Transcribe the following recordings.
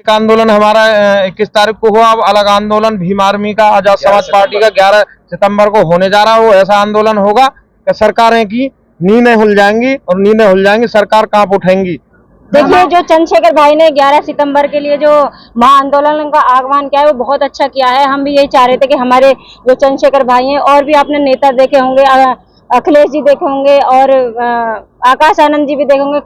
एक आंदोलन हमारा 21 तारीख को हुआ। अब अलग आंदोलन भीम आर्मी का आजाद समाज पार्टी का 11 सितंबर को होने जा रहा है। वो ऐसा आंदोलन होगा कि सरकारें की नींदें खुल जाएंगी और नींदें खुल जाएंगी, सरकार कांप उठेंगी। देखिए, जो चंद्रशेखर भाई ने 11 सितंबर के लिए जो महा आंदोलन का आह्वान किया है वो बहुत अच्छा किया है। हम भी यही चाह रहे थे कि हमारे जो चंद्रशेखर भाई हैं, और भी आपने नेता देखे होंगे, अखिलेश जी देखे होंगे और आकाश आनंद जी भी देखे होंगे,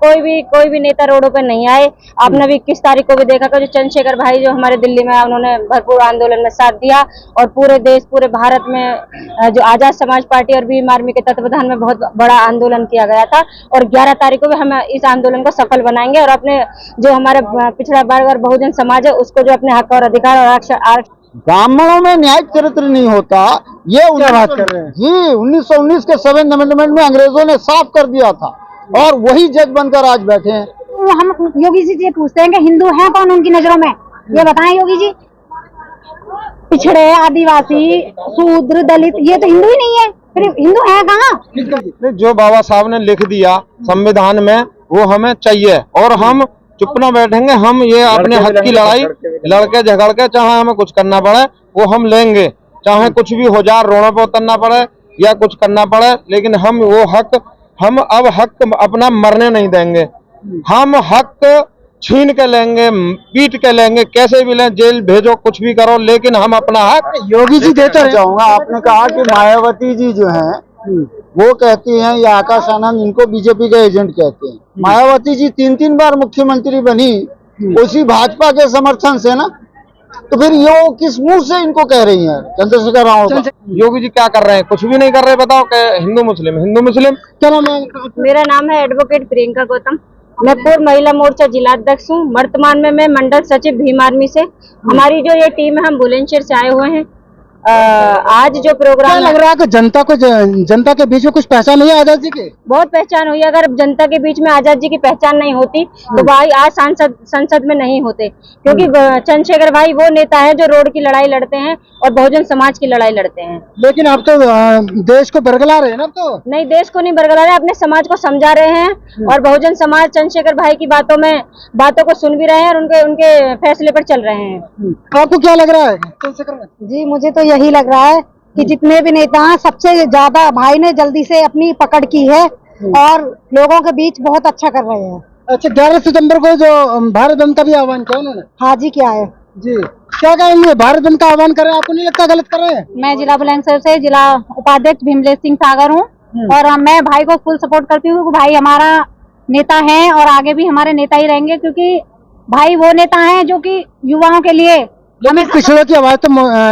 कोई भी नेता रोडों पे नहीं आए। आपने भी 21 तारीख को भी देखा कि जो चंद्रशेखर भाई जो हमारे दिल्ली में उन्होंने भरपूर आंदोलन में साथ दिया, और पूरे देश पूरे भारत में जो आजाद समाज पार्टी और भीम आर्मी के तत्वाधान में बहुत बड़ा आंदोलन किया गया था। और 11 तारीख को भी हम इस आंदोलन को सफल बनाएंगे और अपने जो हमारे पिछड़ा वर्ग और बहुजन समाज है उसको जो अपने हक और अधिकार और आरक्षण। ब्राह्मणों में न्यायिक चरित्र नहीं होता, ये बात कर रहे हैं जी। 1919 के 7th अमेंडमेंट में अंग्रेजों ने साफ कर दिया था और वही जज बनकर आज बैठे हैं। तो हम योगी जी से पूछते हैं कि हिंदू हैं कौन उनकी नजरों में, ये बताएं योगी जी। पिछड़े, आदिवासी, शूद्र, दलित, ये तो हिंदू ही नहीं है, फिर हिंदू है कहाँ? जो बाबा साहब ने लिख दिया संविधान में वो हमें चाहिए, और हम चुप ना बैठेंगे। हम ये अपने हक की लड़ाई लड़के झगड़ के, चाहे हमें कुछ करना पड़े वो हम लेंगे, चाहे कुछ भी हो जाए, रोडों पर उतरना पड़े या कुछ करना पड़े, लेकिन हम वो हक, हम अब हक अपना मरने नहीं देंगे। हम हक छीन के लेंगे, पीट के लेंगे, कैसे भी लें, जेल भेजो, कुछ भी करो, लेकिन हम अपना हक। योगी जी देते रहे जाऊंगा। आपने कहा कि मायावती जी जो हैं वो कहती हैं, या आकाश आनंद, इनको बीजेपी के एजेंट कहते हैं। मायावती जी 3 बार मुख्यमंत्री बनी उसी भाजपा के समर्थन से ना, तो फिर ये किस मुंह से इनको कह रही हैं चंद्रशेखर राव? योगी जी क्या कर रहे हैं? कुछ भी नहीं कर रहे। बताओ कि हिंदू मुस्लिम। चलो, मेरा नाम है एडवोकेट प्रियंका गौतम, मैं पूर्व महिला मोर्चा जिला अध्यक्ष हूँ। वर्तमान में मैं मंडल सचिव भीम आर्मी से। हमारी जो ये टीम है, हम बुलंदशहर से आए हुए हैं। आज जो प्रोग्राम लग रहा है कि जनता के बीच में कुछ पहचान हुई है आजाद जी की? बहुत पहचान हुई। अगर जनता के बीच में आजाद जी की पहचान नहीं होती तो भाई आज संसद में नहीं होते, क्योंकि चंद्रशेखर भाई वो नेता है जो रोड की लड़ाई लड़ते हैं और बहुजन समाज की लड़ाई लड़ते हैं। लेकिन अब तो देश को बरगला रहे हैं ना। तो नहीं, देश को नहीं बरगला रहे, अपने समाज को समझा रहे हैं और बहुजन समाज चंद्रशेखर भाई की बातों को सुन भी रहे हैं और उनके फैसले पर चल रहे हैं। आपको क्या लग रहा है चंद्रशेखर जी, मुझे तो यही लग रहा है कि जितने भी नेता हैं सबसे ज्यादा भाई ने जल्दी से अपनी पकड़ की है और लोगों के बीच बहुत अच्छा कर रहे हैं। अच्छा, 11 सितंबर को जो भारत बंद का भी आह्वान किया उन्होंने? हाँ जी, क्या है जी, क्या कहेंगे? भारत बंद का आह्वान कर रहे हैं, आपको नहीं लगता गलत कर रहे हैं? मैं जिला बुलंदशहर से जिला उपाध्यक्ष भीमलेश सिंह सागर हूँ और मैं भाई को फुल सपोर्ट करती हूँ। भाई हमारा नेता है और आगे भी हमारे नेता ही रहेंगे, क्योंकि भाई वो नेता है जो कि युवाओं के लिए हमें पिछड़ों की आवाज तो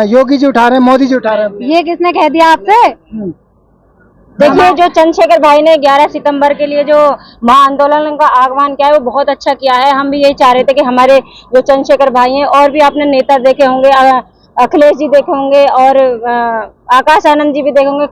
योगी जी उठा रहे हैं, मोदी जी उठा रहे हैं। ये किसने कह दिया आपसे? देखिए, जो चंद्रशेखर भाई ने 11 सितंबर के लिए जो महा आंदोलन का आह्वान किया है वो बहुत अच्छा किया है। हम भी यही चाह रहे थे कि हमारे जो चंद्रशेखर भाई हैं, और भी आपने नेता देखे होंगे, अखिलेश जी देखे होंगे और आकाश आनंद जी भी देखे होंगे,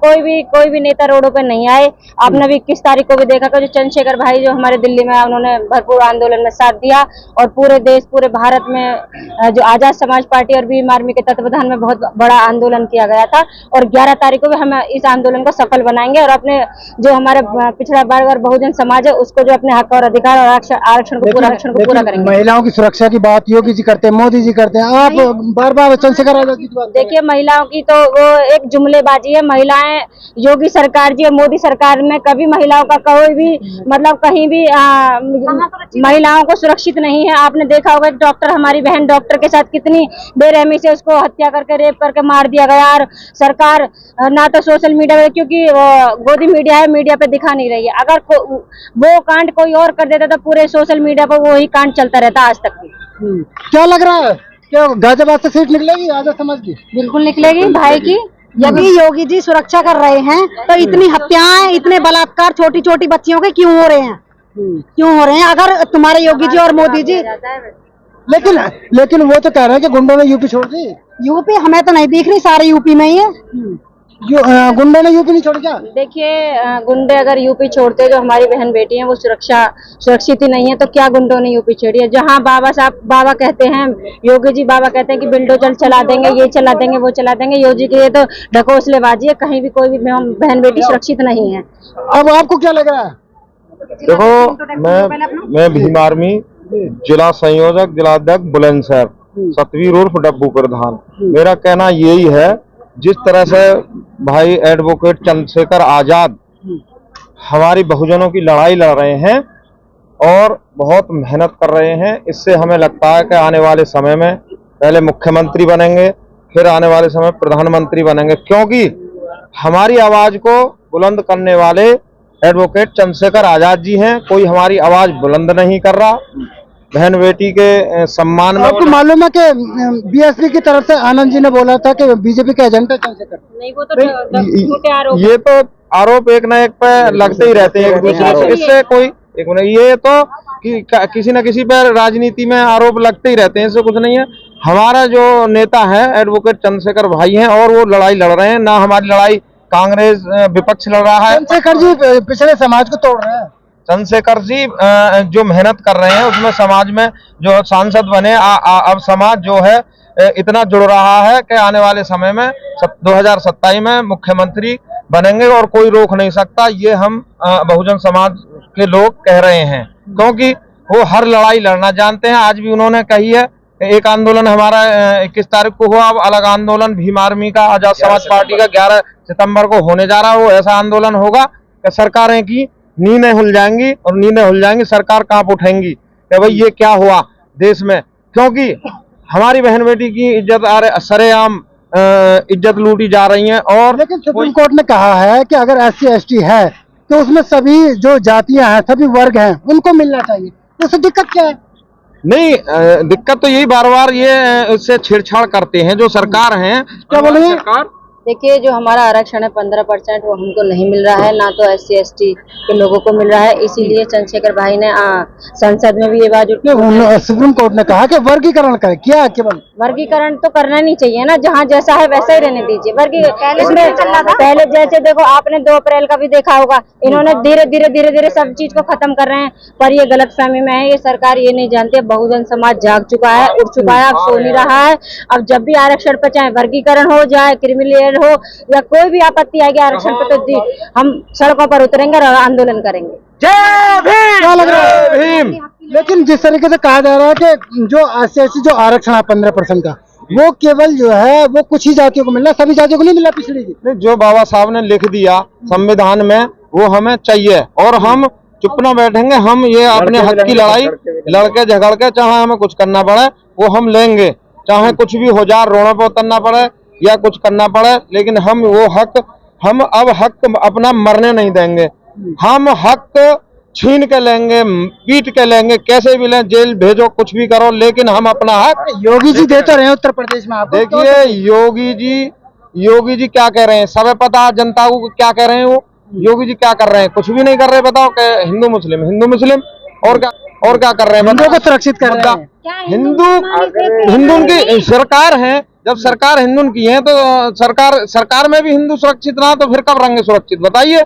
कोई भी नेता रोडों पे नहीं आए। आपने भी 21 तारीख को भी देखा कि जो चंद्रशेखर भाई जो हमारे दिल्ली में उन्होंने भरपूर आंदोलन में साथ दिया, और पूरे देश पूरे भारत में जो आजाद समाज पार्टी और भीम आर्मी के तत्वाधान में बहुत बड़ा आंदोलन किया गया था। और 11 तारीख को भी हम इस आंदोलन को सफल बनाएंगे और अपने जो हमारे पिछड़ा वर्ग और बहुजन समाज है उसको जो अपने हक और अधिकार और आरक्षण को पूरा करेंगे। महिलाओं की सुरक्षा की बात योगी जी करते हैं, मोदी जी करते हैं, आप बार बार चंद्रशेखर राव की बात। देखिए, महिलाओं की तो वो एक जुमलेबाजी है। महिलाएं योगी सरकार जी और मोदी सरकार में कभी महिलाओं का कोई भी मतलब कहीं भी महिलाओं को सुरक्षित नहीं है। आपने देखा होगा डॉक्टर, हमारी बहन डॉक्टर के साथ कितनी बेरहमी से उसको हत्या करके रेप करके मार दिया गया, और सरकार ना तो सोशल मीडिया पे, क्योंकि गोदी मीडिया है, मीडिया पे दिखा नहीं रही है। अगर वो कांड कोई और कर देता तो पूरे सोशल मीडिया पर वही कांड चलता रहता आज तक भी। क्या लग रहा है, क्या गाजियाबाद से सीट निकलेगी आजाद समाज की? बिल्कुल निकलेगी भाई की। यदि योगी जी सुरक्षा कर रहे हैं तो इतनी हत्याएं, इतने बलात्कार छोटी छोटी बच्चियों के क्यों हो रहे हैं? अगर तुम्हारे योगी जी और मोदी जी, लेकिन वो तो कह रहे हैं कि गुंडों ने यूपी छोड़ दी। यूपी हमें तो नहीं दिख रही, सारे यूपी में ही है। गुंडों ने यूपी नहीं छोड़ क्या? देखिए, गुंडे अगर यूपी छोड़ते, जो हमारी बहन बेटी हैं वो सुरक्षित ही नहीं है, तो क्या गुंडों ने यूपी छोड़ी है? जहां बाबा कहते हैं, योगी जी बाबा कहते हैं कि बिल्डोजर चला देंगे, ये चला देंगे, वो चला देंगे, योगी की ये तो ढकोसलेबाजी है। कहीं भी कोई भी बहन बेटी सुरक्षित नहीं है। अब आपको क्या लग रहा है? देखो, मैं भीम आर्मी जिला संयोजक जिलाध्यक्ष बुलंदशहर, सतवीर उर्फ डब्बू प्रधान। मेरा कहना यही है, जिस तरह से भाई एडवोकेट चंद्रशेखर आजाद हमारी बहुजनों की लड़ाई लड़ रहे हैं और बहुत मेहनत कर रहे हैं, इससे हमें लगता है कि आने वाले समय में पहले मुख्यमंत्री बनेंगे, फिर आने वाले समय प्रधानमंत्री बनेंगे, क्योंकि हमारी आवाज को बुलंद करने वाले एडवोकेट चंद्रशेखर आजाद जी हैं। कोई हमारी आवाज बुलंद नहीं कर रहा। बहन बेटी के सम्मान में आपको मालूम है कि बीएसपी की तरफ से आनंद जी ने बोला था कि बीजेपी का एजेंट है चंद्रशेखर। नहीं, वो तो छोटे आरोप। ये तो आरोप एक न एक पे लगते ही रहते हैं एक दूसरे से। इससे कोई एक मिनट, ये तो किसी न किसी पर राजनीति में आरोप लगते ही रहते हैं, इससे कुछ नहीं है। हमारा जो नेता है एडवोकेट चंद्रशेखर भाई हैं और वो लड़ाई लड़ रहे हैं, ना हमारी लड़ाई कांग्रेस विपक्ष लड़ रहा है। चंद्रशेखर जी पिछले समाज को तोड़ रहे हैं। चंद्रशेखर जी जो मेहनत कर रहे हैं उसमें समाज में जो सांसद बने, अब समाज जो है इतना जुड़ रहा है कि आने वाले समय में 2027 में मुख्यमंत्री बनेंगे और कोई रोक नहीं सकता। ये हम बहुजन समाज के लोग कह रहे हैं, क्योंकि वो हर लड़ाई लड़ना जानते हैं। आज भी उन्होंने कही है कि एक आंदोलन हमारा 21 तारीख को हुआ, अब अलग आंदोलन भीम आर्मी का, आजाद समाज पार्टी का 11 सितंबर को होने जा रहा है। वो ऐसा आंदोलन होगा कि सरकारें की नींदें हिल जाएंगी, और नींदें हिल जाएंगी, सरकार कांप उठेंगी कि भाई ये क्या हुआ देश में, क्योंकि हमारी बहन बेटी की इज्जत सरेआम इज्जत लूटी जा रही है। और लेकिन सुप्रीम कोर्ट ने कहा है कि अगर SC/ST है तो उसमें सभी जो जातियां हैं, सभी वर्ग हैं, उनको मिलना चाहिए। तो उससे दिक्कत क्या है? नहीं, दिक्कत तो यही बार बार ये इससे छेड़छाड़ करते हैं जो सरकार हैं। क्या बोलेंगे? सरकार देखिए, जो हमारा आरक्षण है 15%, वो हमको नहीं मिल रहा है, ना तो SC/ST के लोगों को मिल रहा है। इसीलिए चंद्रशेखर भाई ने संसद में भी ये बात उठाई। सुप्रीम कोर्ट ने कहा कि वर्गीकरण करें। क्या केवल वर्गीकरण तो करना नहीं चाहिए ना, जहाँ जैसा है वैसा ही रहने दीजिए। पहले जैसे देखो, आपने 2 अप्रैल का भी देखा होगा, इन्होंने धीरे धीरे सब चीज को खत्म कर रहे हैं, पर ये गलतफहमी में है। ये सरकार ये नहीं जानती, बहुजन समाज जाग चुका है, उठ चुका है, अब सो नहीं रहा है। अब जब भी आरक्षण पर चाहे वर्गीकरण हो जाए, क्रिमिनल हो या कोई भी आपत्ति आएगी आरक्षण पे, तो हम सड़कों पर उतरेंगे और आंदोलन करेंगे। जय भीम! क्या लग रहा है? भीम! लेकिन जिस तरीके से कहा जा रहा है कि जो SC/ST जो आरक्षण है 15% का, वो केवल जो है वो कुछ ही जातियों को मिल रहा है, सभी जातियों को नहीं मिला। पिछड़ी की जो बाबा साहब ने लिख दिया संविधान में, वो हमें चाहिए और हम चुप ना बैठेंगे। हम ये अपने हक की लड़ाई लड़के झगड़ के, चाहे हमें कुछ करना पड़े वो हम लेंगे, चाहे कुछ भी हो जाए, रोडों पर उतरना पड़े या कुछ करना पड़े, लेकिन हम वो हक, हम अब हक अपना मरने नहीं देंगे। हम हक छीन के लेंगे, पीट के लेंगे, कैसे भी लें, जेल भेजो, कुछ भी करो, लेकिन हम अपना हक। योगी जी देते रहे उत्तर प्रदेश में। आप देखिए योगी जी क्या कह रहे हैं, सब पता जनता को क्या कह रहे हैं। वो योगी जी क्या कर रहे हैं? कुछ भी नहीं कर रहे। बताओ कि हिंदू मुस्लिम और क्या कर रहे हैं? हिंदुओं को सुरक्षित कर रहे हैं। हिंदू उनकी सरकार है। जब सरकार हिंदू की है तो सरकार में भी हिंदू सुरक्षित ना, तो फिर कब रहेंगे सुरक्षित? बताइए।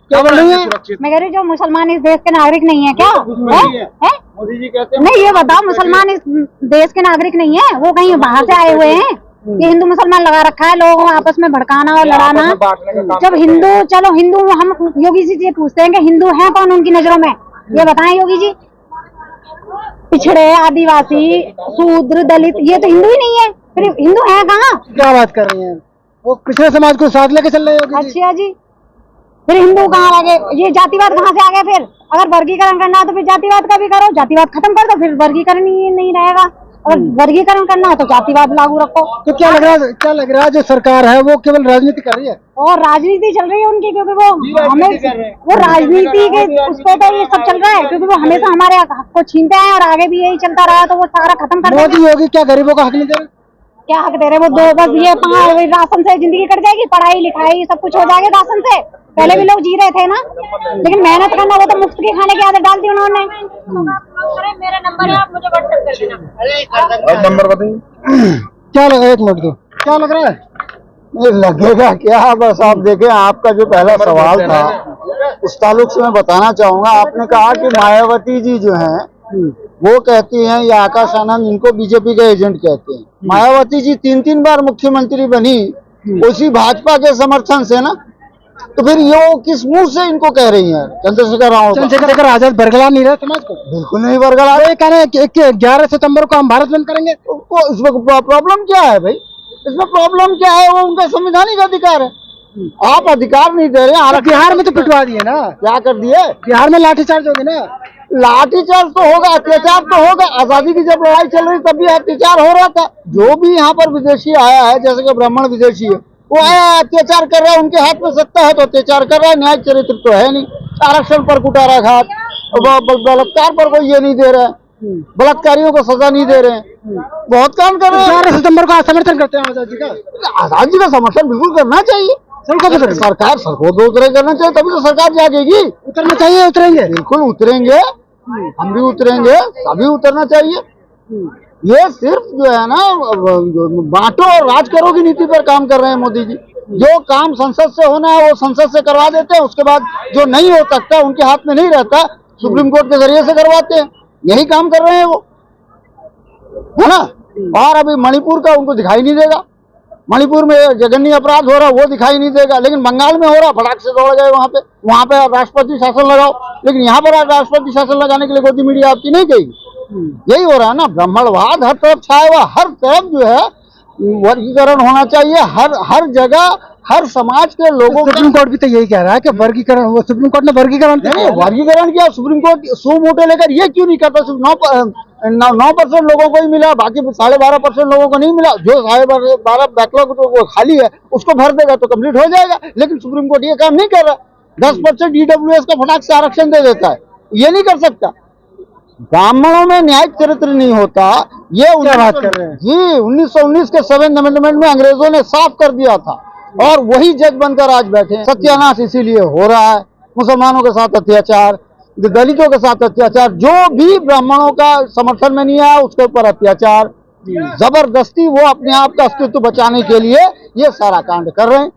क्या बोल रही है? मैं कह रही जो मुसलमान इस देश के नागरिक नहीं है क्या? मोदी जी कहते हैं नहीं, ये बताओ, मुसलमान इस देश के नागरिक नहीं है, वो कहीं बाहर से आए हुए हैं। ये हिंदू मुसलमान लगा रखा है, लोगों को आपस में भड़काना और लड़ाना। जब हिंदू, चलो हिंदू, हम योगी जी से पूछते हैं कि हिंदू है कौन उनकी नजरों में, ये बताएं योगी जी। पिछड़े, आदिवासी, शूद्र, दलित, ये तो हिंदू ही नहीं है, फिर हिंदू है कहाँ? क्या बात कर रही हैं? वो पिछड़े समाज को साथ लेके चल रहे हैं। अच्छा जी, फिर हिंदू कहाँ आ गए? ये जातिवाद कहाँ से आ गए? फिर अगर वर्गीकरण करना है तो फिर जातिवाद का भी करो, जातिवाद खत्म कर दो, फिर वर्गीकरण ही नहीं रहेगा। अगर वर्गीकरण करना है तो जातिवाद लागू रखो। तो क्या लग रहा है जो सरकार है वो केवल राजनीति कर रही है? और राजनीति चल रही है उनकी, क्योंकि वो राजनीति के उस पे तो ये सब चल रहा है, क्योंकि वो हमेशा हमारे हक को छीनते हैं और आगे भी यही चलता रहा तो वो सारा खत्म कर देंगे। मोदी योगी क्या गरीबों का हक नहीं दे रहे? क्या हक दे रहे? वो दो बस ये राशन से जिंदगी कट जाएगी, पढ़ाई लिखाई सब कुछ हो जाएगा राशन से। पहले भी लोग जी रहे थे ना, लेकिन मेहनत करना वो तो मुफ्त के खाने की आदत डाल दी उन्होंने। मेरा नंबर है, आप मुझे व्हाट्सएप कर देना। नंबर बताइए। क्या लगा? 1 मिनट दो। क्या लग रहा है? नहीं लगेगा क्या, बस आप देखें। आपका जो पहला सवाल था उस ताल्लुक से मैं बताना चाहूंगा। आपने कहा कि मायावती जी जो हैं वो कहती हैं, या आकाश आनंद, इनको बीजेपी का एजेंट कहते हैं। मायावती जी 3 बार मुख्यमंत्री बनी उसी भाजपा के समर्थन से ना। तो फिर ये वो किस मुंह से इनको कह रही हैं चंद्रशेखर राव का? चंद्रशेखर आजाद बरगला नहीं रहे समाज को, बिल्कुल नहीं बरकरार। वो ये कह रहे हैं कि 11 सितंबर को हम भारत बंद करेंगे। तो इसमें प्रॉब्लम क्या है भाई? इसमें प्रॉब्लम क्या है? वो उनका संवैधानिक अधिकार है। आप अधिकार नहीं दे रहे हैं। बिहार में तो पिटवा दिए ना, क्या कर दिए? बिहार में लाठीचार्ज हो गया ना। लाठीचार्ज तो होगा, अत्याचार तो होगा। आजादी की जब लड़ाई चल रही तब भी अत्याचार हो रहा था। जो भी यहाँ पर विदेशी आया है, जैसे कि ब्राह्मण विदेशी है, वो आया अत्याचार कर रहा है, उनके हाथ में सत्ता है तो अत्याचार कर रहा है। न्याय चरित्र तो है नहीं। आरक्षण पर कुटाराघात, बलात्कार पर कोई ये नहीं दे रहे हैं, बलात्कारियों को सजा नहीं दे रहे हैं, बहुत काम कर रहे हैं। 11 सितंबर को समर्थन करते हैं आजाद जी का। आजाद जी का समर्थन बिल्कुल करना चाहिए। सरकार सरको दो तरह करना चाहिए, तभी तो सरकार जागेगी। उतरना चाहिए, उतरेंगे, बिल्कुल उतरेंगे, हम भी उतरेंगे, सभी उतरना चाहिए। ये सिर्फ जो है ना बांटो और राज करो की नीति पर काम कर रहे हैं मोदी जी। जो काम संसद से होना है वो संसद से करवा देते हैं, उसके बाद जो नहीं हो सकता, उनके हाथ में नहीं रहता, सुप्रीम कोर्ट के जरिए से करवाते हैं। यही काम कर रहे हैं वो, है ना। और अभी मणिपुर का उनको दिखाई नहीं देगा। मणिपुर में जघन्य अपराध हो रहा वो दिखाई नहीं देगा, लेकिन बंगाल में हो रहा फटाक से दौड़ गए वहां पे राष्ट्रपति शासन लगाओ। लेकिन यहाँ पर राष्ट्रपति शासन लगाने के लिए गोदी मीडिया आपकी नहीं कहेगी। यही हो रहा है ना, ब्राह्मणवाद हर तरफ छाया हुआ। हर तरफ जो है वर्गीकरण होना चाहिए, हर जगह हर समाज के लोगों। सुप्रीम कोर्ट भी तो यही कह रहा है कि वर्गीकरण, वो सुप्रीम कोर्ट ने वर्गीकरण वर्गीकरण किया। सुप्रीम कोर्ट सो मोटे लेकर ये क्यों नहीं करता? सिर्फ 9% लोगों को ही मिला, बाकी 12.5% लोगों को नहीं मिला। जो 12.5 बैकलॉग खाली है उसको भर देगा तो कंप्लीट हो जाएगा। लेकिन सुप्रीम कोर्ट ये काम नहीं कर रहा। 10% EWS का फटाक से आरक्षण दे देता है, ये नहीं कर सकता। ब्राह्मणों में न्यायिक चरित्र नहीं होता, ये बात कर रहे हैं जी। 1919 के 7th अमेंडमेंट में अंग्रेजों ने साफ कर दिया था, और वही जज बनकर आज बैठे हैं। सत्यानाश इसीलिए हो रहा है। मुसलमानों के साथ अत्याचार, दलितों के साथ अत्याचार, जो भी ब्राह्मणों का समर्थन में नहीं आया उसके ऊपर अत्याचार, जबरदस्ती वो अपने आप का अस्तित्व बचाने के लिए ये सारा कांड कर रहे हैं।